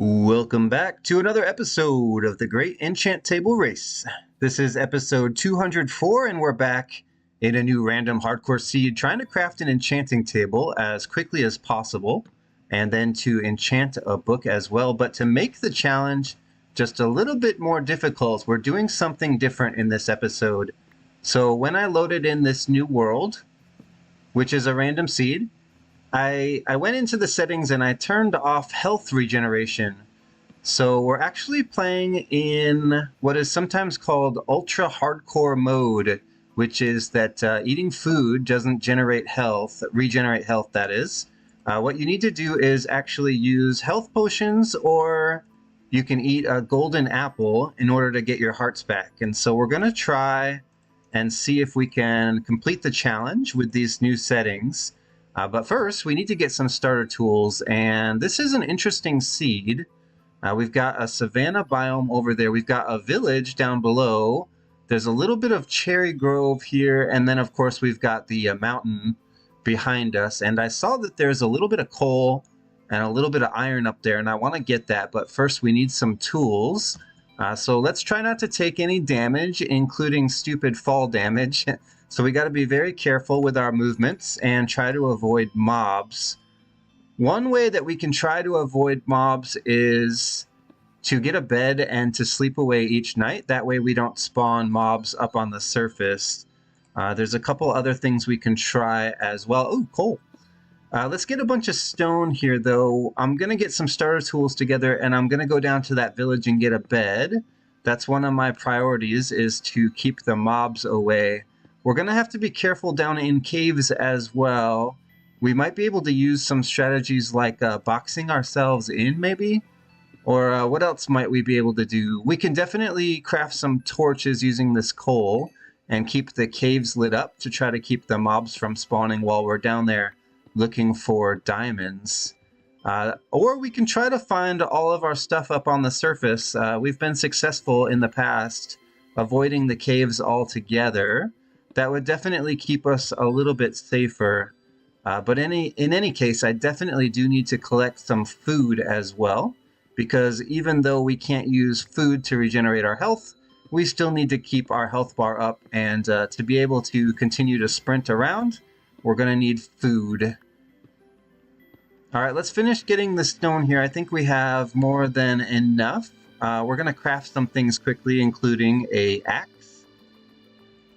Welcome back to another episode of the Great Enchant Table Race. This is episode 204, and we're back in a new random hardcore seed trying to craft an enchanting table as quickly as possible, and then to enchant a book as well. But to make the challenge just a little bit more difficult, we're doing something different in this episode. So when I loaded in this new world, which is a random seed, I went into the settings and I turned off health regeneration. So we're actually playing in what is sometimes called ultra hardcore mode, which is that eating food doesn't regenerate health, that is. What you need to do is actually use health potions, or you can eat a golden apple in order to get your hearts back. And so we're going to try and see if we can complete the challenge with these new settings. But first, we need to get some starter tools, and this is an interesting seed. We've got a savanna biome over there. We've got a village down below. There's a little bit of cherry grove here, and then, of course, we've got the mountain behind us. And I saw that there's a little bit of coal and a little bit of iron up there, and I want to get that. But first, we need some tools. So let's try not to take any damage, including stupid fall damage. So we got to be very careful with our movements and try to avoid mobs. One way that we can try to avoid mobs is to get a bed and to sleep away each night. That way we don't spawn mobs up on the surface. There's a couple other things we can try as well. Oh, coal. Let's get a bunch of stone here, though. I'm going to get some starter tools together, and I'm going to go down to that village and get a bed. That's one of my priorities, is to keep the mobs away. We're going to have to be careful down in caves as well. We might be able to use some strategies like boxing ourselves in, maybe? Or what else might we be able to do? We can definitely craft some torches using this coal and keep the caves lit up to try to keep the mobs from spawning while we're down there looking for diamonds. Or we can try to find all of our stuff up on the surface. We've been successful in the past avoiding the caves altogether. That would definitely keep us a little bit safer. But in any case, I definitely do need to collect some food as well, because even though we can't use food to regenerate our health, we still need to keep our health bar up, and to be able to continue to sprint around, we're going to need food. All right, let's finish getting the stone here. I think we have more than enough. We're going to craft some things quickly, including a axe.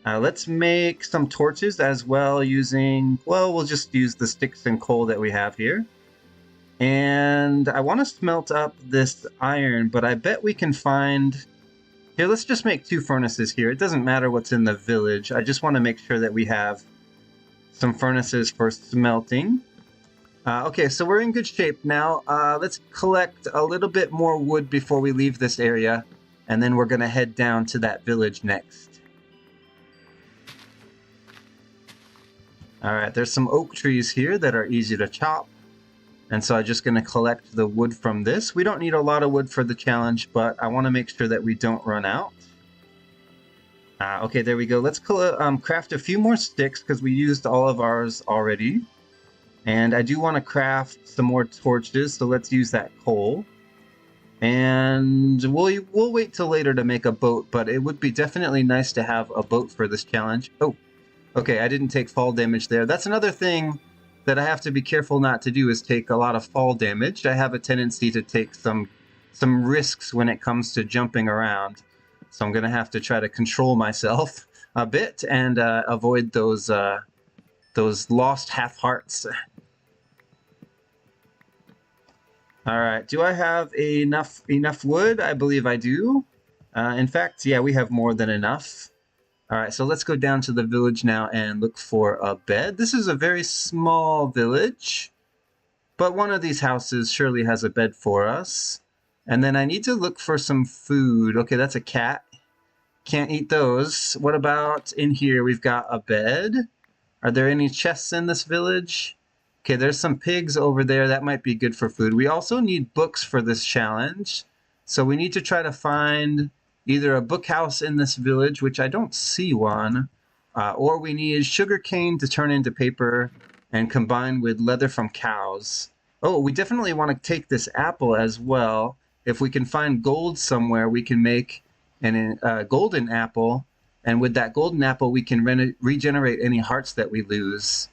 Let's make some torches as well using, well, we'll just use the sticks and coal that we have here. And I want to smelt up this iron, but I bet we can find... Here, let's just make 2 furnaces here. It doesn't matter what's in the village. I just want to make sure that we have some furnaces for smelting. Okay, so we're in good shape now. Let's collect a little bit more wood before we leave this area, and then we're going to head down to that village next. Alright, there's some oak trees here that are easy to chop. And so I'm just going to collect the wood from this. We don't need a lot of wood for the challenge, but I want to make sure that we don't run out. Okay, there we go. Let's craft a few more sticks, because we used all of ours already. And I do want to craft some more torches, so let's use that coal. And we'll wait till later to make a boat, but it would be definitely nice to have a boat for this challenge. Oh. Okay, I didn't take fall damage there. That's another thing that I have to be careful not to do, is take a lot of fall damage. I have a tendency to take some risks when it comes to jumping around. So I'm going to have to try to control myself a bit and avoid those lost half hearts. All right, do I have enough wood? I believe I do. In fact, yeah, we have more than enough. Alright, so let's go down to the village now and look for a bed. This is a very small village, but one of these houses surely has a bed for us. And then I need to look for some food. Okay, that's a cat. Can't eat those. What about in here? We've got a bed. Are there any chests in this village? Okay, there's some pigs over there. That might be good for food. We also need books for this challenge. So we need to try to find either a book house in this village, which I don't see one, or we need sugar cane to turn into paper and combine with leather from cows. Oh, we definitely want to take this apple as well. If we can find gold somewhere, we can make a golden apple. And with that golden apple, we can regenerate any hearts that we lose.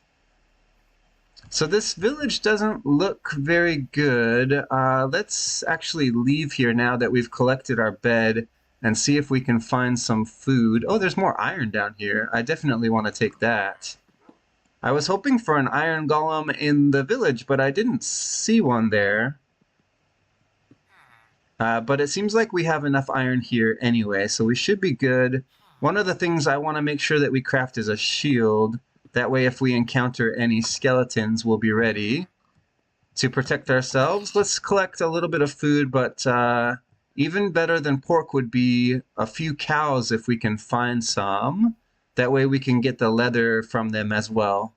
So this village doesn't look very good. Let's actually leave here now that we've collected our bed and see if we can find some food. Oh, there's more iron down here. I definitely want to take that. I was hoping for an iron golem in the village, but I didn't see one there. But it seems like we have enough iron here anyway, so we should be good. One of the things I want to make sure that we craft is a shield. That way, if we encounter any skeletons, we'll be ready to protect ourselves. Let's collect a little bit of food, but even better than pork would be a few cows if we can find some. That way we can get the leather from them as well.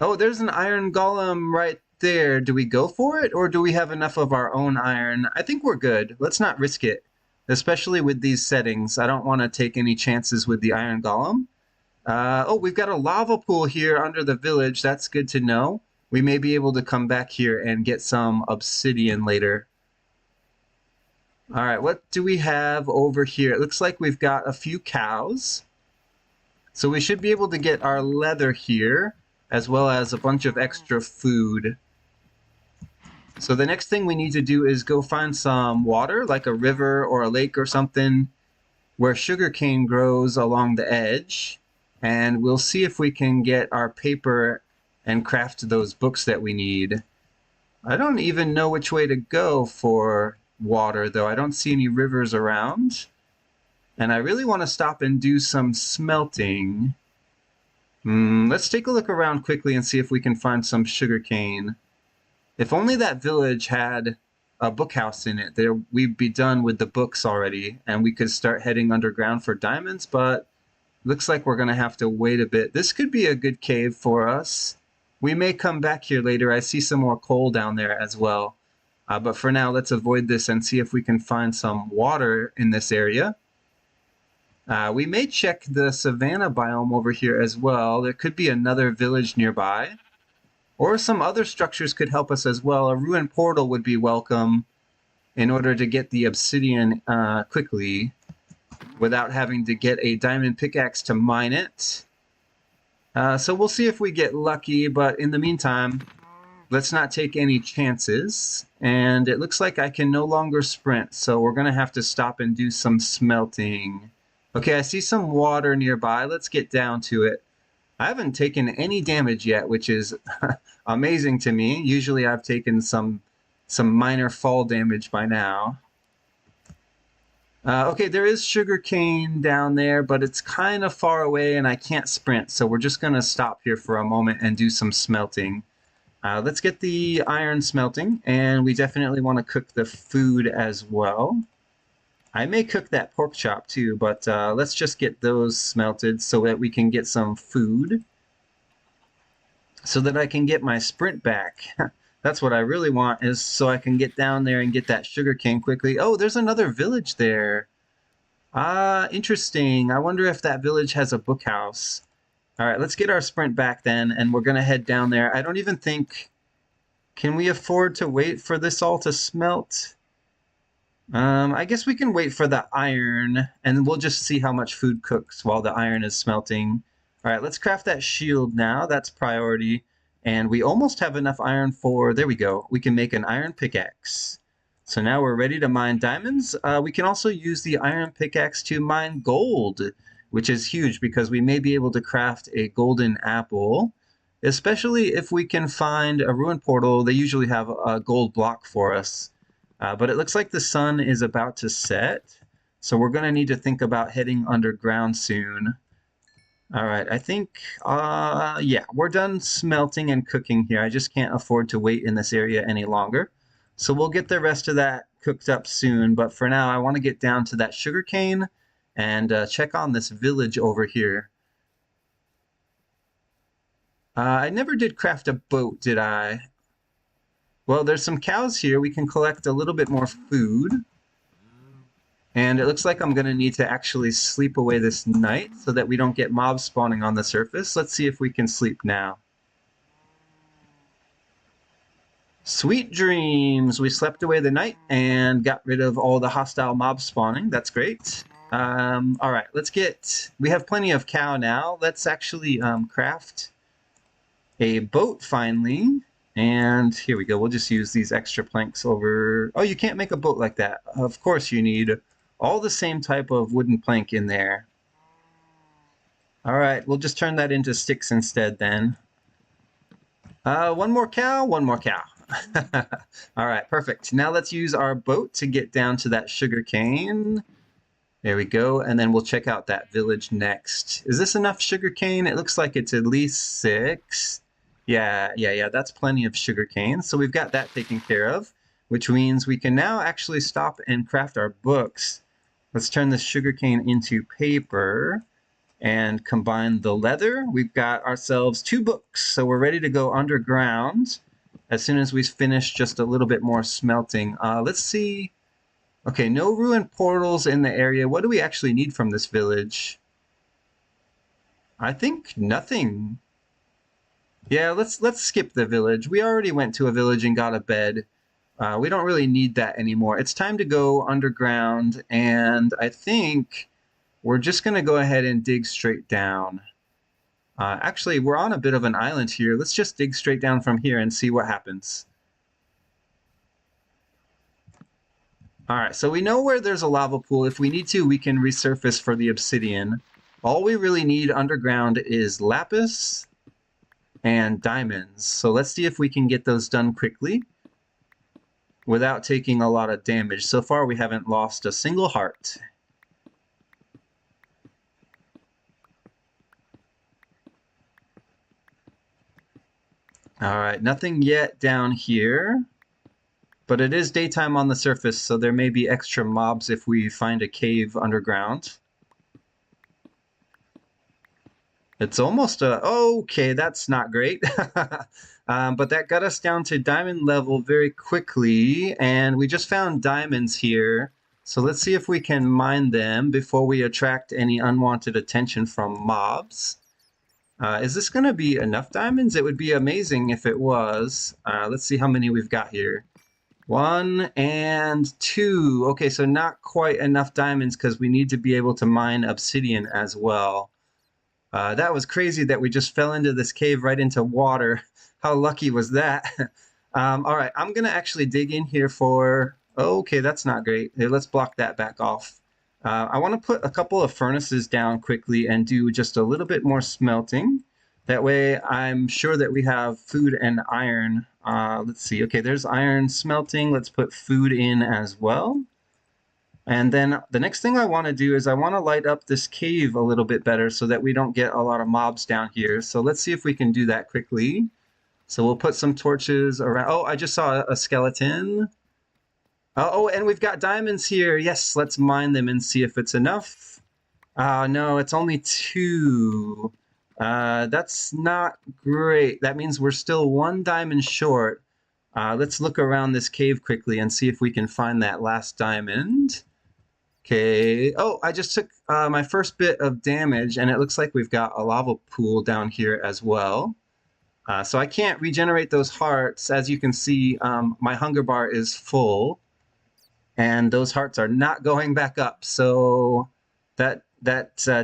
Oh, there's an iron golem right there. Do we go for it, or do we have enough of our own iron? I think we're good. Let's not risk it, especially with these settings. I don't want to take any chances with the iron golem. Oh, we've got a lava pool here under the village. That's good to know. We may be able to come back here and get some obsidian later. All right, what do we have over here? It looks like we've got a few cows. So we should be able to get our leather here, as well as a bunch of extra food. So the next thing we need to do is go find some water, like a river or a lake or something, where sugarcane grows along the edge. And we'll see if we can get our paper and craft those books that we need. I don't even know which way to go for water, though. I don't see any rivers around. And I really want to stop and do some smelting. Let's take a look around quickly and see if we can find some sugarcane. If only that village had a book house in it, we'd be done with the books already, and we could start heading underground for diamonds, but looks like we're going to have to wait a bit. This could be a good cave for us. We may come back here later. I see some more coal down there as well. But for now, let's avoid this and see if we can find some water in this area. We may check the savanna biome over here as well. There could be another village nearby. Or some other structures could help us as well. A ruined portal would be welcome in order to get the obsidian quickly without having to get a diamond pickaxe to mine it. So we'll see if we get lucky, but in the meantime, let's not take any chances. And it looks like I can no longer sprint, so we're going to have to stop and do some smelting. Okay, I see some water nearby. Let's get down to it. I haven't taken any damage yet, which is amazing to me. Usually I've taken some minor fall damage by now. Okay, there is sugarcane down there, but it's kind of far away and I can't sprint, so we're just going to stop here for a moment and do some smelting. Let's get the iron smelting, and we definitely want to cook the food as well. I may cook that pork chop too, but let's just get those smelted so that we can get some food. So that I can get my sprint back. That's what I really want, is so I can get down there and get that sugarcane quickly. Oh, there's another village there. Interesting. I wonder if that village has a book house. All right, let's get our sprint back then, and we're going to head down there. I don't even think... Can we afford to wait for this all to smelt? I guess we can wait for the iron, and we'll just see how much food cooks while the iron is smelting. All right, let's craft that shield now. That's priority. And we almost have enough iron for... There we go. We can make an iron pickaxe. So now we're ready to mine diamonds. We can also use the iron pickaxe to mine gold, which is huge because we may be able to craft a golden apple, especially if we can find a ruined portal. They usually have a gold block for us. But it looks like the sun is about to set, so we're going to need to think about heading underground soon. All right, I think, yeah, we're done smelting and cooking here. I just can't afford to wait in this area any longer. So we'll get the rest of that cooked up soon, but for now I want to get down to that sugarcane and check on this village over here. I never did craft a boat, did I? Well, there's some cows here. We can collect a little bit more food. And it looks like I'm going to need to actually sleep away this night so that we don't get mobs spawning on the surface. Let's see if we can sleep now. Sweet dreams. We slept away the night and got rid of all the hostile mobs spawning. That's great. All right, we have plenty of cow now. Let's actually craft a boat finally. And here we go. We'll just use these extra planks over. Oh, you can't make a boat like that. Of course you need all the same type of wooden plank in there. All right, we'll just turn that into sticks instead then. One more cow, one more cow. All right, perfect. Now let's use our boat to get down to that sugar cane. There we go, and then we'll check out that village next. Is this enough sugar cane? It looks like it's at least 6. Yeah, that's plenty of sugar cane. So we've got that taken care of, which means we can now actually stop and craft our books. Let's turn this sugar cane into paper and combine the leather. We've got ourselves 2 books, so we're ready to go underground as soon as we finish just a little bit more smelting. Let's see. Okay, no ruined portals in the area. What do we actually need from this village? I think nothing. Yeah, let's skip the village. We already went to a village and got a bed. We don't really need that anymore. It's time to go underground, and I think we're just going to go ahead and dig straight down. Actually, we're on a bit of an island here. Let's just dig straight down from here and see what happens. All right, so we know where there's a lava pool. If we need to, we can resurface for the obsidian. All we really need underground is lapis and diamonds. So let's see if we can get those done quickly without taking a lot of damage. So far, we haven't lost a single heart. All right, nothing yet down here, but it is daytime on the surface, so there may be extra mobs if we find a cave underground. It's almost okay, that's not great. But that got us down to diamond level very quickly, and we just found diamonds here. So let's see if we can mine them before we attract any unwanted attention from mobs. Is this going to be enough diamonds? It would be amazing if it was. Let's see how many we've got here. 1 and 2. Okay, so not quite enough diamonds because we need to be able to mine obsidian as well. That was crazy that we just fell into this cave right into water. How lucky was that? All right, I'm going to actually dig in here for... Okay, that's not great. Here, let's block that back off. I want to put a couple of furnaces down quickly and do just a little bit more smelting. That way I'm sure that we have food and iron. Let's see. Okay, there's iron smelting. Let's put food in as well. And then the next thing I want to do is I want to light up this cave a little bit better so that we don't get a lot of mobs down here. So let's see if we can do that quickly. So we'll put some torches around. Oh, I just saw a skeleton. Oh, and we've got diamonds here. Yes, let's mine them and see if it's enough. No, it's only 2. That's not great. That means we're still 1 diamond short. Let's look around this cave quickly and see if we can find that last diamond. Okay. Oh, I just took my first bit of damage, and it looks like we've got a lava pool down here as well. So I can't regenerate those hearts. As you can see, my hunger bar is full, and those hearts are not going back up. So that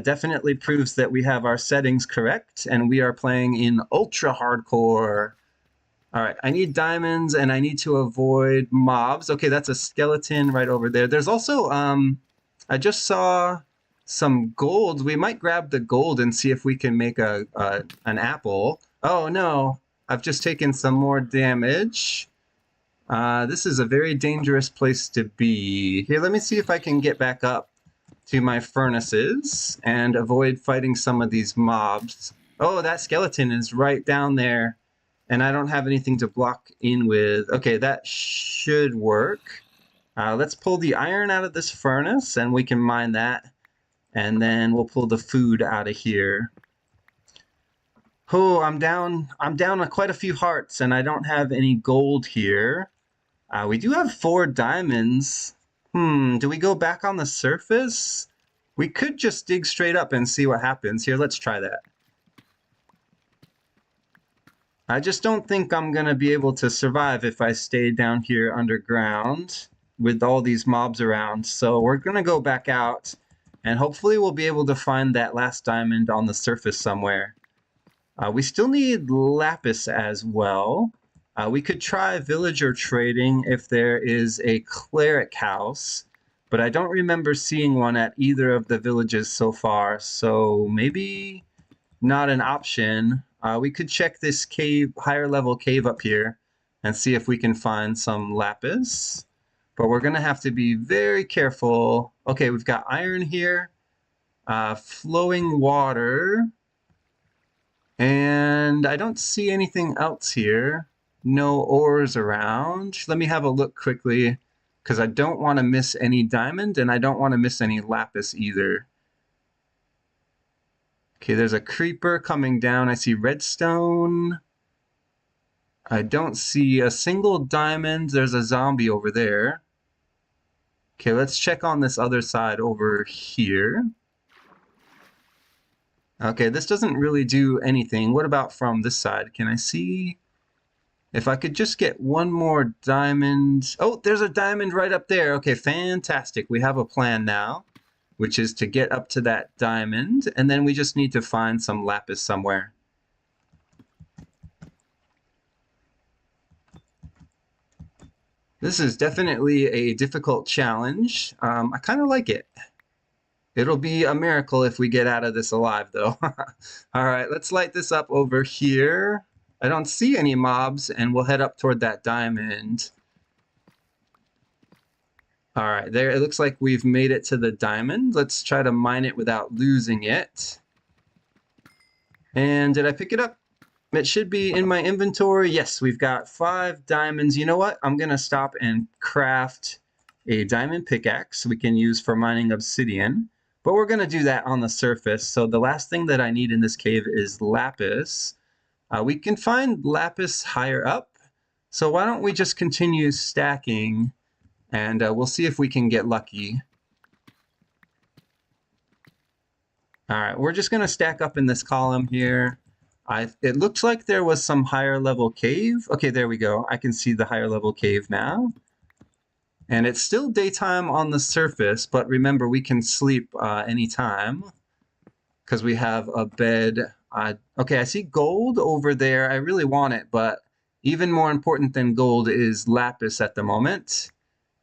definitely proves that we have our settings correct, and we are playing in ultra hardcore. All right, I need diamonds, and I need to avoid mobs. Okay, that's a skeleton right over there. There's also, I just saw some gold. We might grab the gold and see if we can make an apple. Oh, no, I've just taken some more damage. This is a very dangerous place to be. Here, let me see if I can get back up to my furnaces and avoid fighting some of these mobs. Oh, that skeleton is right down there, and I don't have anything to block in with. Okay, that should work. Let's pull the iron out of this furnace, and we can mine that, and then we'll pull the food out of here. Oh, I'm down quite a few hearts, and I don't have any gold here. We do have 4 diamonds. Do we go back on the surface? We could just dig straight up and see what happens. Here, let's try that. I just don't think I'm going to be able to survive if I stay down here underground with all these mobs around. So we're going to go back out, and hopefully we'll be able to find that last diamond on the surface somewhere. We still need lapis as well. We could try villager trading if there is a cleric house, but I don't remember seeing one at either of the villages so far, so maybe not an option. We could check this cave, higher level cave up here, and see if we can find some lapis, but we're gonna have to be very careful. Okay, we've got iron here, flowing water, and I don't see anything else here. No ores around. Let me have a look quickly, because I don't want to miss any diamond, and I don't want to miss any lapis either. Okay, there's a creeper coming down. I see redstone. I don't see a single diamond. There's a zombie over there. Okay, let's check on this other side over here. Okay, this doesn't really do anything. What about from this side? Can I see? If I could just get one more diamond. Oh, there's a diamond right up there. Okay, fantastic. We have a plan now, which is to get up to that diamond, and then we just need to find some lapis somewhere. This is definitely a difficult challenge. I kind of like it. It'll be a miracle if we get out of this alive, though. All right, let's light this up over here. I don't see any mobs, and we'll head up toward that diamond. All right, there, it looks like we've made it to the diamond. Let's try to mine it without losing it. And did I pick it up? It should be in my inventory. Yes, we've got 5 diamonds. You know what? I'm going to stop and craft a diamond pickaxe we can use for mining obsidian. But we're going to do that on the surface. So the last thing that I need in this cave is lapis. We can find lapis higher up. So why don't we just continue stacking, and we'll see if we can get lucky. All right, we're just going to stack up in this column here. It looks like there was some higher level cave. Okay, there we go. I can see the higher level cave now. And it's still daytime on the surface, but remember, we can sleep anytime because we have a bed. Okay, I see gold over there. I really want it, but even more important than gold is lapis at the moment.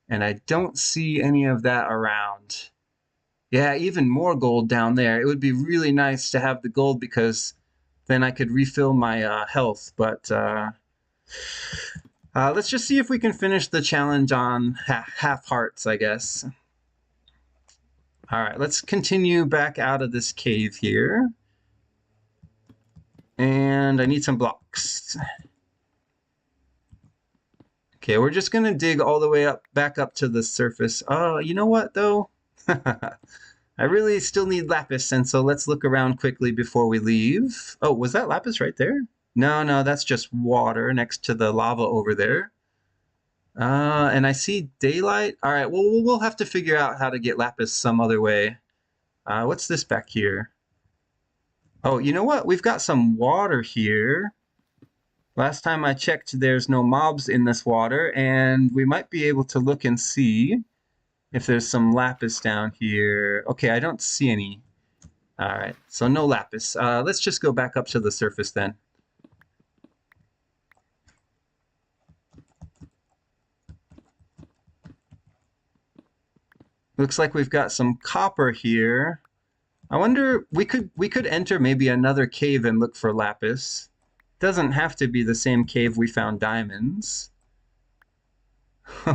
And I don't see any of that around. Yeah, even more gold down there. It would be really nice to have the gold because then I could refill my health, but let's just see if we can finish the challenge on half hearts, I guess. All right, let's continue back out of this cave here. And I need some blocks. Okay, we're just gonna dig all the way up, back up to the surface. Oh, you know what though? I really still need lapis, and so let's look around quickly before we leave. Oh, was that lapis right there? No, that's just water next to the lava over there. And I see daylight. All right, well, we'll have to figure out how to get lapis some other way. What's this back here? Oh, you know what? We've got some water here. Last time I checked, there's no mobs in this water, and we might be able to look and see if there's some lapis down here. Okay, I don't see any. All right, so no lapis. Let's just go back up to the surface then. Looks like we've got some copper here. I wonder, we could enter maybe another cave and look for lapis. Doesn't have to be the same cave we found diamonds.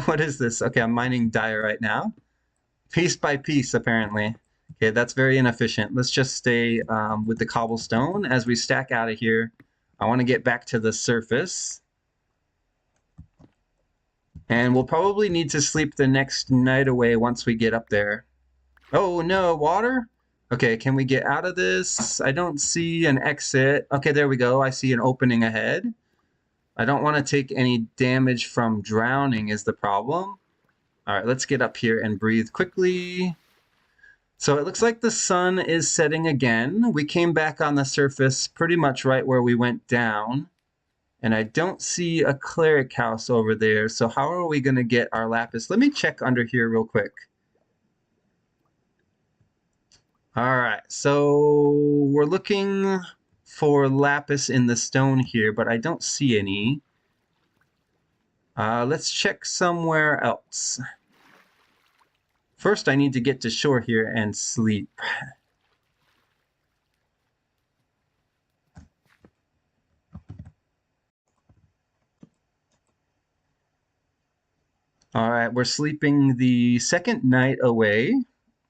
What is this? Okay, I'm mining diorite now. Piece by piece, apparently. Okay, that's very inefficient. Let's just stay with the cobblestone as we stack out of here. I want to get back to the surface. And we'll probably need to sleep the next night away once we get up there. Oh no, water? Okay, can we get out of this? I don't see an exit. Okay, there we go. I see an opening ahead. I don't want to take any damage from drowning is the problem. All right, let's get up here and breathe quickly. So it looks like the sun is setting again. We came back on the surface pretty much right where we went down. And I don't see a cleric house over there, so how are we going to get our lapis? Let me check under here real quick. All right, so we're looking for lapis in the stone here, but I don't see any. Let's check somewhere else. First, I need to get to shore here and sleep. All right, we're sleeping the second night away,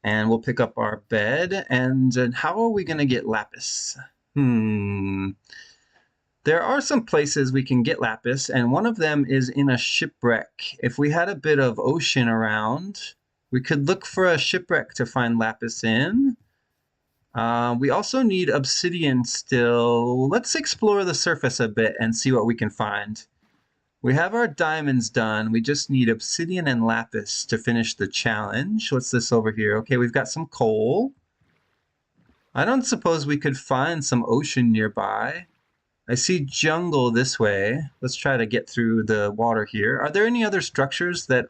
and we'll pick up our bed. And how are we going to get lapis? There are some places we can get lapis, and one of them is in a shipwreck. If we had a bit of ocean around, we could look for a shipwreck to find lapis in. We also need obsidian still. Let's explore the surface a bit and see what we can find. We have our diamonds done. We just need obsidian and lapis to finish the challenge. What's this over here? Okay, we've got some coal. I don't suppose we could find some ocean nearby. I see jungle this way. Let's try to get through the water here. Are there any other structures that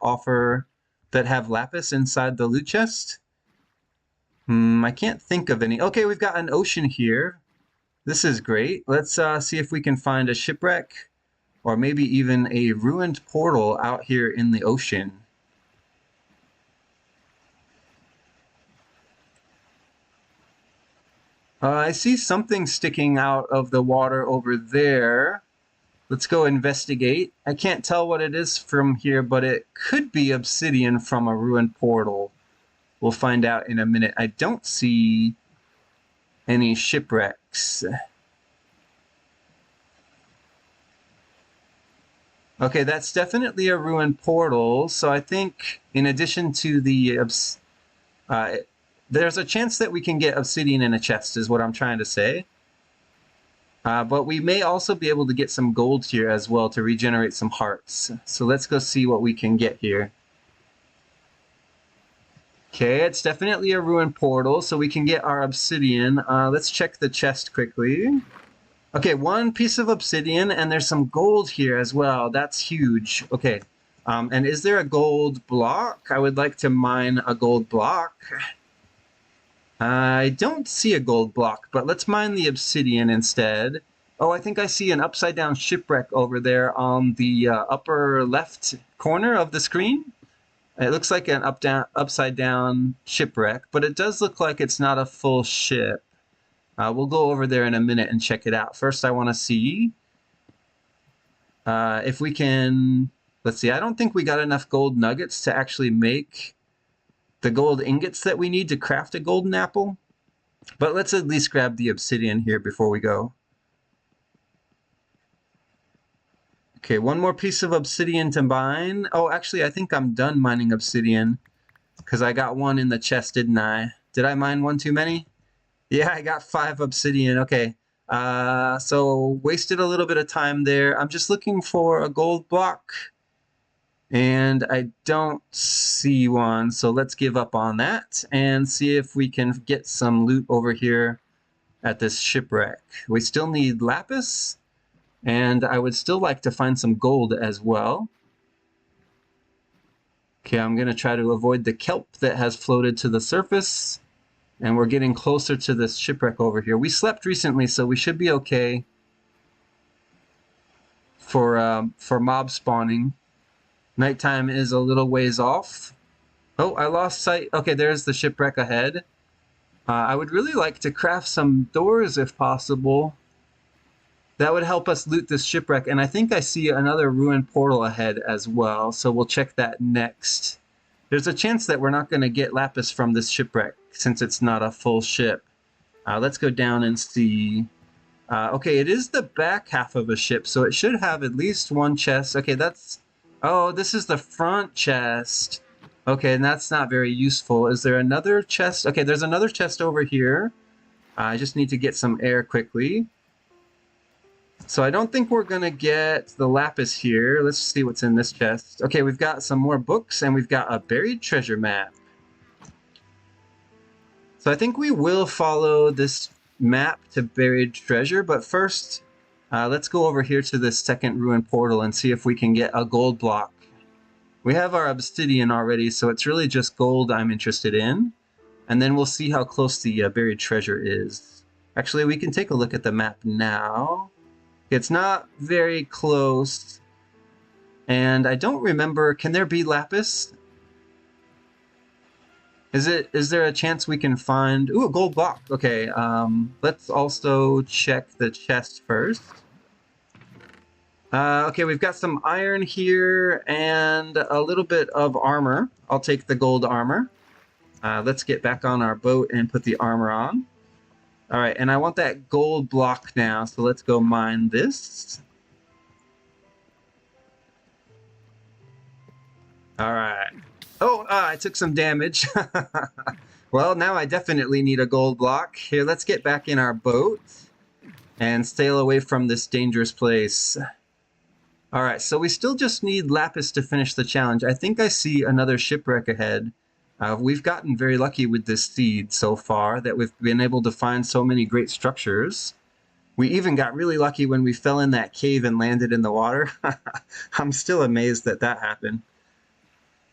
have lapis inside the loot chest? I can't think of any. Okay, we've got an ocean here. This is great. Let's see if we can find a shipwreck or maybe even a ruined portal out here in the ocean. I see something sticking out of the water over there. Let's go investigate. I can't tell what it is from here, but it could be obsidian from a ruined portal. We'll find out in a minute. I don't see any shipwrecks. Okay, that's definitely a ruined portal. So I think in addition to the... there's a chance that we can get obsidian in a chest is what I'm trying to say. But we may also be able to get some gold here as well to regenerate some hearts. So let's go see what we can get here. Okay, it's definitely a ruined portal, so we can get our obsidian. Let's check the chest quickly. Okay, one piece of obsidian, and there's some gold here as well. That's huge. Okay, and is there a gold block? I would like to mine a gold block. I don't see a gold block, but let's mine the obsidian instead. Oh, I think I see an upside-down shipwreck over there on the upper left corner of the screen. It looks like an upside-down shipwreck, but it does look like it's not a full ship. We'll go over there in a minute and check it out. First, I want to see if we can... Let's see, I don't think we got enough gold nuggets to actually make the gold ingots that we need to craft a golden apple. But let's at least grab the obsidian here before we go. Okay, one more piece of obsidian to mine. Oh, actually, I think I'm done mining obsidian because I got one in the chest, didn't I? Did I mine one too many? Yeah, I got 5 obsidian. Okay, so wasted a little bit of time there. I'm just looking for a gold block, and I don't see one, so let's give up on that and see if we can get some loot over here at this shipwreck. We still need lapis, and I would still like to find some gold as well. Okay, I'm going to try to avoid the kelp that has floated to the surface, and we're getting closer to this shipwreck over here. We slept recently, so we should be okay for mob spawning. Nighttime is a little ways off. Oh, I lost sight. Okay, there's the shipwreck ahead. I would really like to craft some doors if possible. That would help us loot this shipwreck, and I think I see another ruined portal ahead as well, so we'll check that next. There's a chance that we're not going to get lapis from this shipwreck, since it's not a full ship. Let's go down and see. Okay, it is the back half of a ship, so it should have at least one chest. Okay, that's... Oh, this is the front chest. Okay, and that's not very useful. Is there another chest? Okay, there's another chest over here. I just need to get some air quickly. So I don't think we're going to get the lapis here. Let's see what's in this chest. Okay, we've got some more books, and we've got a buried treasure map. So I think we will follow this map to buried treasure, but first Let's go over here to this second ruin portal and see if we can get a gold block. We have our obsidian already, so it's really just gold I'm interested in. And then we'll see how close the buried treasure is. Actually, we can take a look at the map now. It's not very close. And I don't remember, can there be lapis? Is there a chance we can find... Ooh, a gold block. Okay, let's also check the chest first. Okay, we've got some iron here and a little bit of armor. I'll take the gold armor. Let's get back on our boat and put the armor on. All right, and I want that gold block now, so let's go mine this. All right. Oh, I took some damage. Well, now I definitely need a gold block. Here, let's get back in our boat and sail away from this dangerous place. All right, so we still just need lapis to finish the challenge. I think I see another shipwreck ahead. We've gotten very lucky with this seed so far that we've been able to find so many great structures. We even got really lucky when we fell in that cave and landed in the water. I'm still amazed that that happened.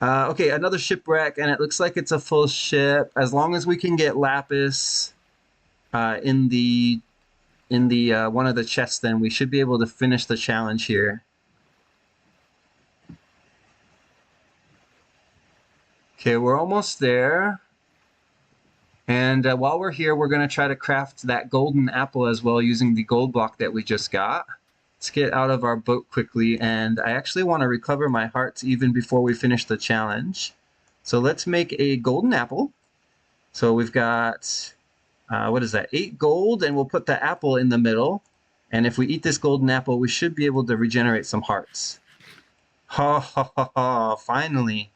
Okay, another shipwreck, and it looks like it's a full ship. As long as we can get lapis in the one of the chests, then we should be able to finish the challenge here. Okay, we're almost there. And while we're here, we're going to try to craft that golden apple as well using the gold block that we just got. Let's get out of our boat quickly, and I actually want to recover my hearts even before we finish the challenge. So let's make a golden apple. So we've got, what is that, 8 gold, and we'll put the apple in the middle. And if we eat this golden apple, we should be able to regenerate some hearts. Ha ha ha ha, finally.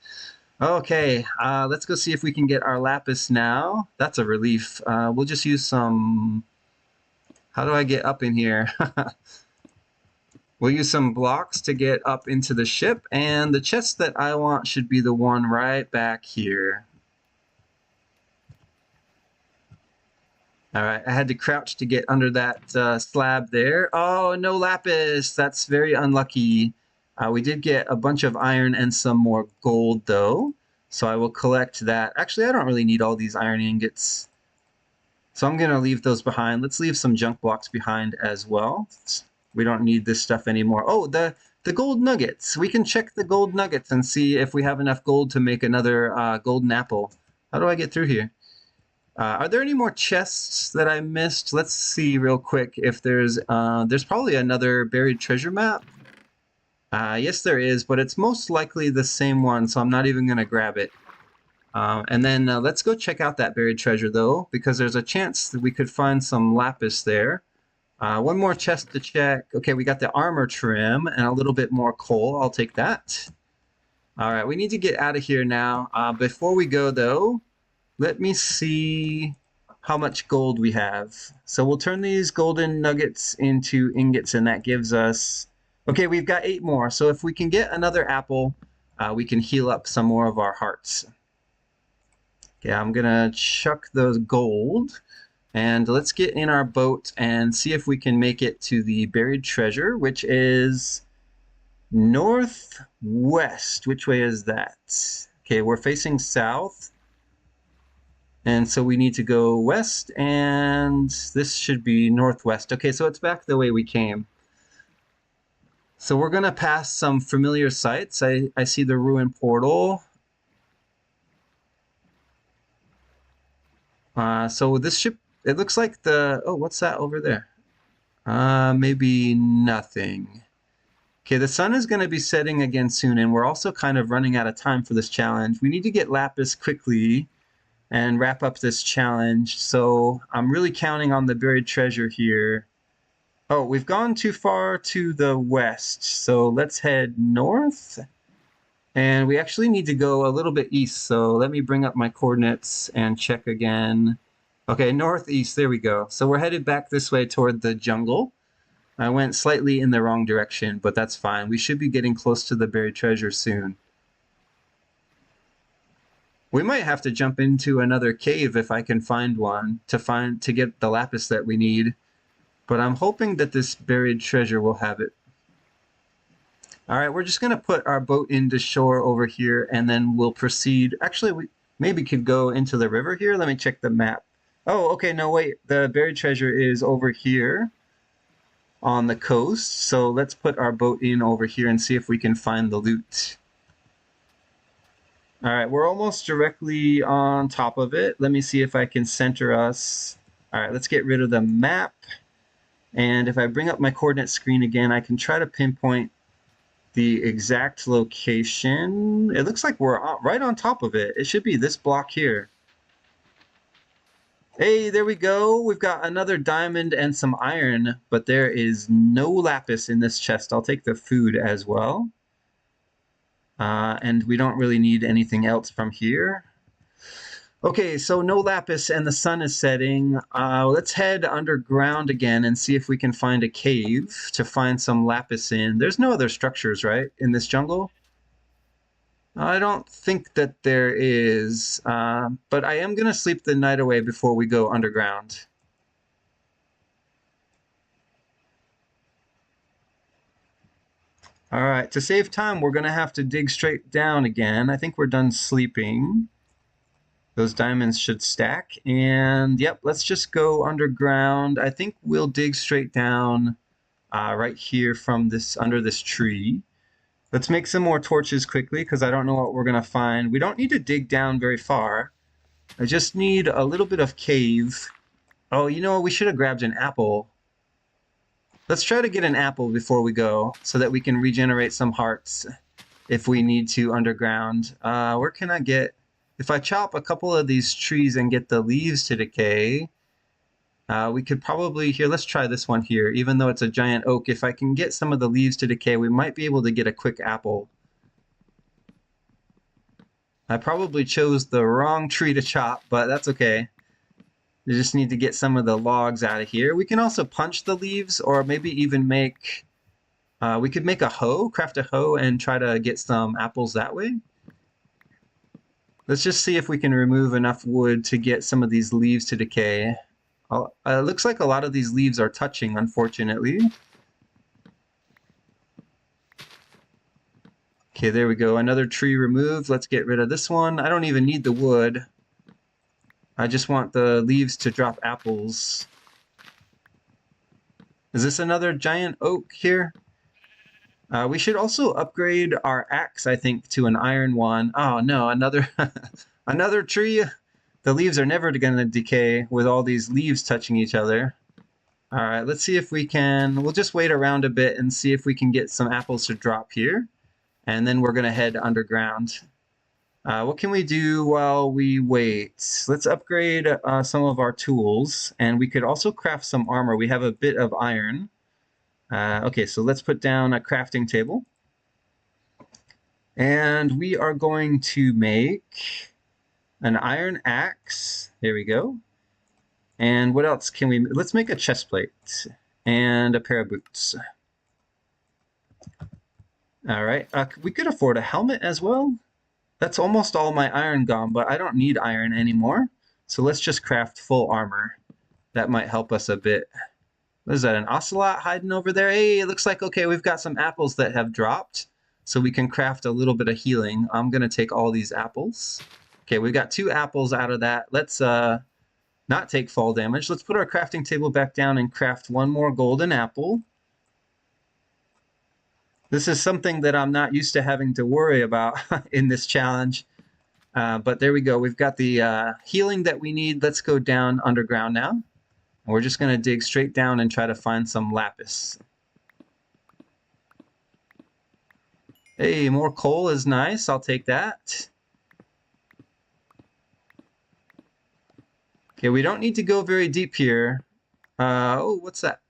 Okay, let's go see if we can get our lapis now. That's a relief. We'll just use some... How do I get up in here? We'll use some blocks to get up into the ship, and the chest that I want should be the one right back here. All right, I had to crouch to get under that slab there. Oh, no lapis. That's very unlucky. We did get a bunch of iron and some more gold, though, so I will collect that. Actually, I don't really need all these iron ingots, so I'm going to leave those behind. Let's leave some junk blocks behind as well. We don't need this stuff anymore. Oh, the gold nuggets. We can check the gold nuggets and see if we have enough gold to make another golden apple. How do I get through here? Are there any more chests that I missed? Let's see real quick if there's probably another buried treasure map. Yes, there is, but it's most likely the same one, so I'm not even going to grab it. And then let's go check out that buried treasure, though, because there's a chance that we could find some lapis there. One more chest to check. Okay, we got the armor trim and a little bit more coal. I'll take that. All right, we need to get out of here now. Before we go, though, let me see how much gold we have. So we'll turn these golden nuggets into ingots, and that gives us... Okay, we've got 8 more. So if we can get another apple, we can heal up some more of our hearts. Okay, I'm going to chuck those gold. And let's get in our boat and see if we can make it to the buried treasure, which is northwest. Which way is that? Okay, we're facing south. And so we need to go west, and this should be northwest. Okay, so it's back the way we came. So we're going to pass some familiar sites. I see the ruin portal. So this ship... It looks like the... Oh, what's that over there? Maybe nothing. Okay, the sun is going to be setting again soon, and we're also kind of running out of time for this challenge. We need to get lapis quickly and wrap up this challenge. So I'm really counting on the buried treasure here. Oh, we've gone too far to the west, so let's head north. And we actually need to go a little bit east, so let me bring up my coordinates and check again. Okay, northeast, there we go. So we're headed back this way toward the jungle. I went slightly in the wrong direction, but that's fine. We should be getting close to the buried treasure soon. We might have to jump into another cave if I can find one to get the lapis that we need. But I'm hoping that this buried treasure will have it. All right, we're just going to put our boat into shore over here, and then we'll proceed. Actually, we maybe could go into the river here. Let me check the map. Oh, okay, no, wait. The buried treasure is over here on the coast. So let's put our boat in over here and see if we can find the loot. All right, we're almost directly on top of it. Let me see if I can center us. All right, let's get rid of the map. And if I bring up my coordinate screen again, I can try to pinpoint the exact location. It looks like we're right on top of it. It should be this block here. Hey, there we go. We've got another diamond and some iron, but there is no lapis in this chest. I'll take the food as well. And we don't really need anything else from here. Okay, so no lapis and the sun is setting. Let's head underground again and see if we can find a cave to find some lapis in. There's no other structures, right, in this jungle? I don't think that there is, but I am going to sleep the night away before we go underground. All right, to save time, we're going to have to dig straight down again. I think we're done sleeping. Those diamonds should stack. And yep, let's just go underground. I think we'll dig straight down right here from this, under this tree. Let's make some more torches quickly because I don't know what we're going to find. We don't need to dig down very far. I just need a little bit of cave. Oh, you know, we should have grabbed an apple. Let's try to get an apple before we go so that we can regenerate some hearts if we need to underground. Where can I get... If I chop a couple of these trees and get the leaves to decay, we could probably... Here, let's try this one here. Even though it's a giant oak, if I can get some of the leaves to decay, we might be able to get a quick apple. I probably chose the wrong tree to chop, but that's okay. You just need to get some of the logs out of here. We can also punch the leaves, or maybe even make... we could make a hoe, craft a hoe, and try to get some apples that way. Let's just see if we can remove enough wood to get some of these leaves to decay. It looks like a lot of these leaves are touching, unfortunately. Okay, there we go. Another tree removed. Let's get rid of this one. I don't even need the wood. I just want the leaves to drop apples. Is this another giant oak here? We should also upgrade our axe, I think, to an iron one. Oh no, another another tree. The leaves are never going to decay with all these leaves touching each other. All right, let's see if we can... We'll just wait around a bit and see if we can get some apples to drop here. And then we're going to head underground. What can we do while we wait? Let's upgrade some of our tools, and we could also craft some armor. We have a bit of iron. Okay, so let's put down a crafting table. And we are going to make an iron axe. There we go. And what else can we... Let's make a chest plate and a pair of boots. All right, we could afford a helmet as well. That's almost all my iron gone, but I don't need iron anymore. So let's just craft full armor. That might help us a bit. What is that, an ocelot hiding over there? Hey, it looks like, okay, we've got some apples that have dropped. So we can craft a little bit of healing. I'm going to take all these apples. Okay, we've got 2 apples out of that. Let's not take fall damage. Let's put our crafting table back down and craft 1 more golden apple. This is something that I'm not used to having to worry about in this challenge. But there we go. We've got the healing that we need. Let's go down underground now. And we're just going to dig straight down and try to find some lapis. Hey, more coal is nice. I'll take that. Okay, we don't need to go very deep here. Oh, what's that?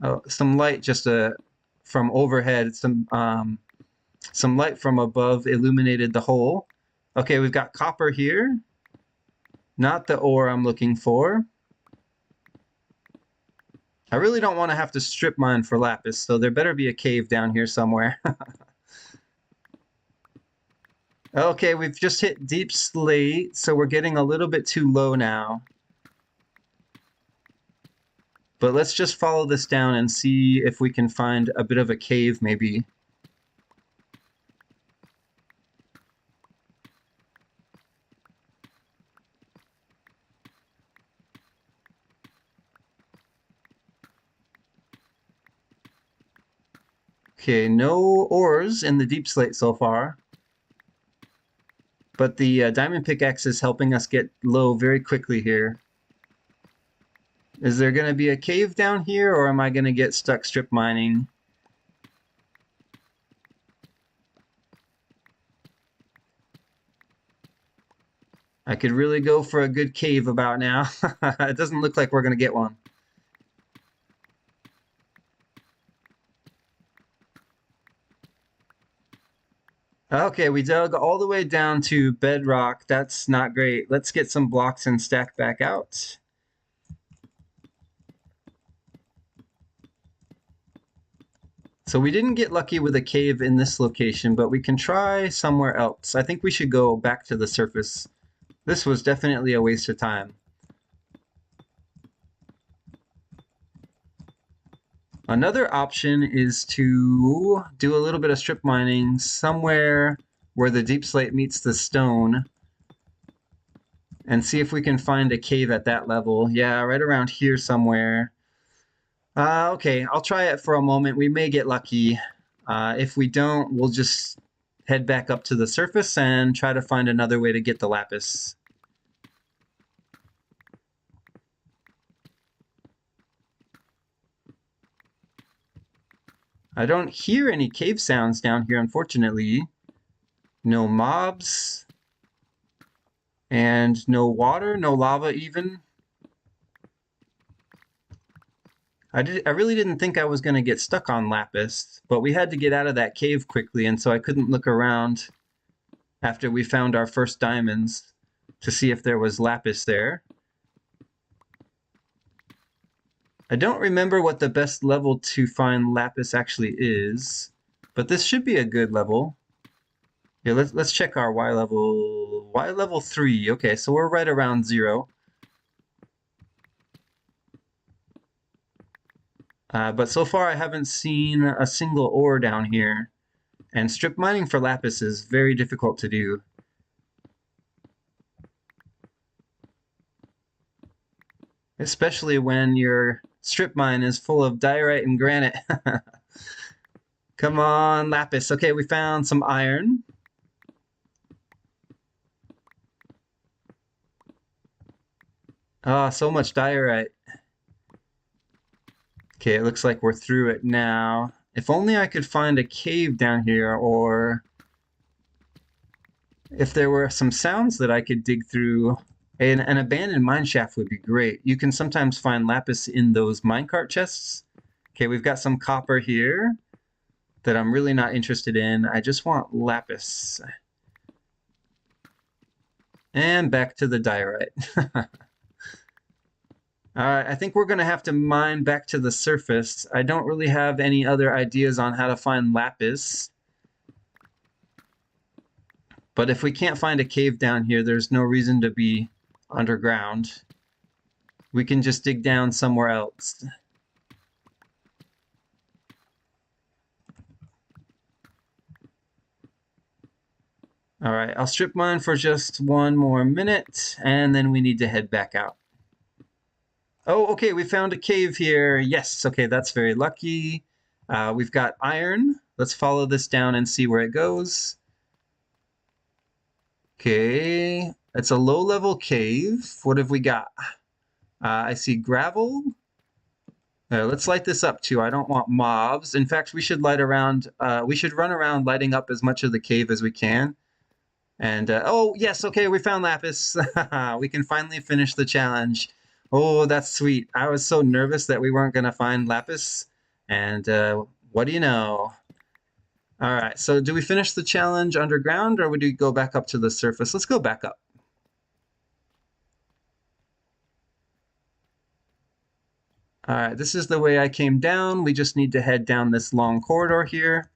Oh, some light just from overhead. Some light from above illuminated the hole. Okay, we've got copper here. Not the ore I'm looking for. I really don't want to have to strip mine for lapis, so there better be a cave down here somewhere. Okay, we've just hit deep slate, so we're getting a little bit too low now. But let's just follow this down and see if we can find a bit of a cave, maybe. Okay, no ores in the deep slate so far. But the diamond pickaxe is helping us get low very quickly here. Is there going to be a cave down here, or am I going to get stuck strip mining? I could really go for a good cave about now. It doesn't look like we're going to get one. Okay, we dug all the way down to bedrock. That's not great. Let's get some blocks and stack back out. So we didn't get lucky with a cave in this location, but we can try somewhere else. I think we should go back to the surface. This was definitely a waste of time. Another option is to do a little bit of strip mining somewhere where the deep slate meets the stone and see if we can find a cave at that level. Yeah, right around here somewhere. Okay, I'll try it for a moment. We may get lucky. If we don't, we'll just head back up to the surface and try to find another way to get the lapis. I don't hear any cave sounds down here, unfortunately. No mobs. And no water, no lava even. I really didn't think I was going to get stuck on lapis, but we had to get out of that cave quickly, and so I couldn't look around after we found our first diamonds to see if there was lapis there. I don't remember what the best level to find lapis actually is, but this should be a good level. Yeah, let's check our Y level. Y level 3. Okay, so we're right around 0. But so far I haven't seen a single ore down here. And strip mining for lapis is very difficult to do. Especially when your strip mine is full of diorite and granite. Come on, lapis. Okay, we found some iron. Ah, so much diorite. Okay, it looks like we're through it now. If only I could find a cave down here, or if there were some sounds that I could dig through. An abandoned mine shaft would be great. You can sometimes find lapis in those minecart chests. Okay, we've got some copper here that I'm really not interested in. I just want lapis. And back to the diorite. Alright, I think we're going to have to mine back to the surface. I don't really have any other ideas on how to find lapis. But if we can't find a cave down here, there's no reason to be underground. We can just dig down somewhere else. Alright, I'll strip mine for just one more minute, and then we need to head back out. Oh, okay, we found a cave here. Yes, okay, that's very lucky. We've got iron. Let's follow this down and see where it goes. Okay, it's a low-level cave. What have we got? I see gravel. Let's light this up too. I don't want mobs. In fact, we should light around. We should run around lighting up as much of the cave as we can. And oh yes, okay, we found lapis. We can finally finish the challenge. Oh, that's sweet. I was so nervous that we weren't gonna find lapis, and what do you know? All right, so do we finish the challenge underground, or would we go back up to the surface? Let's go back up. All right, this is the way I came down. We just need to head down this long corridor here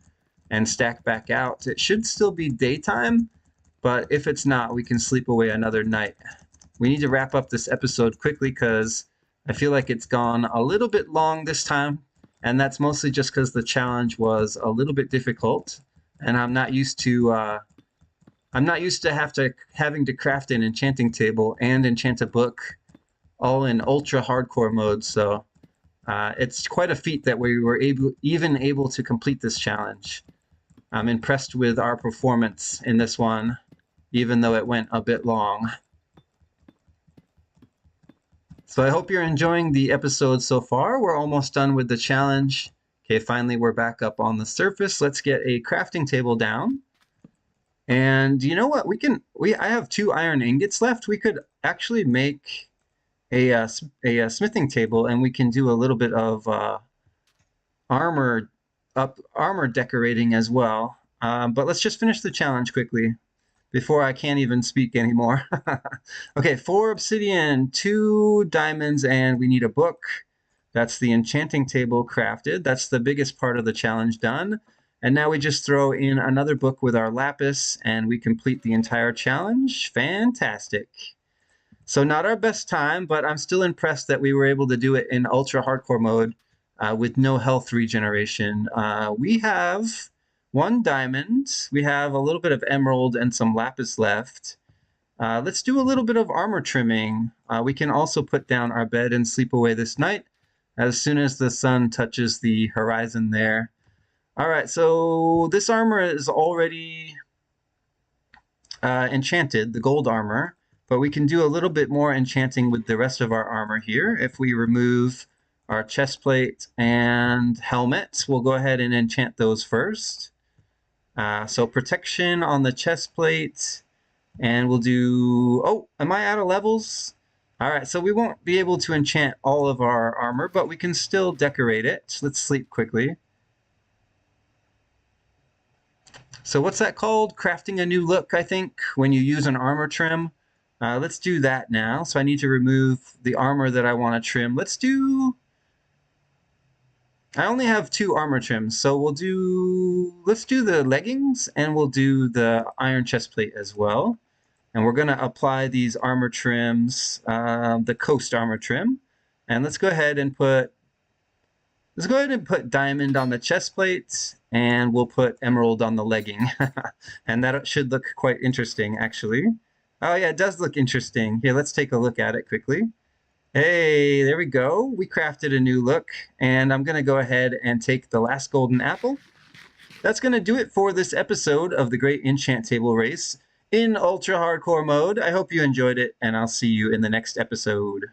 and stack back out. It should still be daytime, but if it's not, we can sleep away another night. We need to wrap up this episode quickly because I feel like it's gone a little bit long this time, and that's mostly just because the challenge was a little bit difficult, and I'm not used to having to craft an enchanting table and enchant a book all in ultra hardcore mode. So it's quite a feat that we were even able to complete this challenge. I'm impressed with our performance in this one, even though it went a bit long. So I hope you're enjoying the episode so far. We're almost done with the challenge. Okay, finally we're back up on the surface. Let's get a crafting table down. And you know what? I have 2 iron ingots left. We could actually make a smithing table, and we can do a little bit of armor decorating as well. But let's just finish the challenge quickly before I can't even speak anymore. Okay, 4 obsidian, 2 diamonds, and we need a book. That's the enchanting table crafted. That's the biggest part of the challenge done. And now we just throw in another book with our lapis, and we complete the entire challenge. Fantastic. So not our best time, but I'm still impressed that we were able to do it in ultra hardcore mode with no health regeneration. We have 1 diamond. We have a little bit of emerald and some lapis left. Let's do a little bit of armor trimming. We can also put down our bed and sleep away this night as soon as the sun touches the horizon there. All right, so this armor is already enchanted, the gold armor, but we can do a little bit more enchanting with the rest of our armor here. If we remove our chest plate and helmet, we'll go ahead and enchant those first. So protection on the chest plate, and we'll do, oh, am I out of levels? All right, so we won't be able to enchant all of our armor, but we can still decorate it. Let's sleep quickly. So what's that called? Crafting a new look, I think, when you use an armor trim. Let's do that now. So I need to remove the armor that I want to trim. I only have 2 armor trims, so let's do the leggings, and we'll do the iron chest plate as well. And we're going to apply these armor trims, the coast armor trim. And let's go ahead and put diamond on the chest plate, and we'll put emerald on the legging. And that should look quite interesting, actually. Oh yeah, it does look interesting. Here, let's take a look at it quickly. Hey, there we go. We crafted a new look, and I'm going to go ahead and take the last golden apple. That's going to do it for this episode of the Great Enchant Table Race in ultra hardcore mode. I hope you enjoyed it, and I'll see you in the next episode.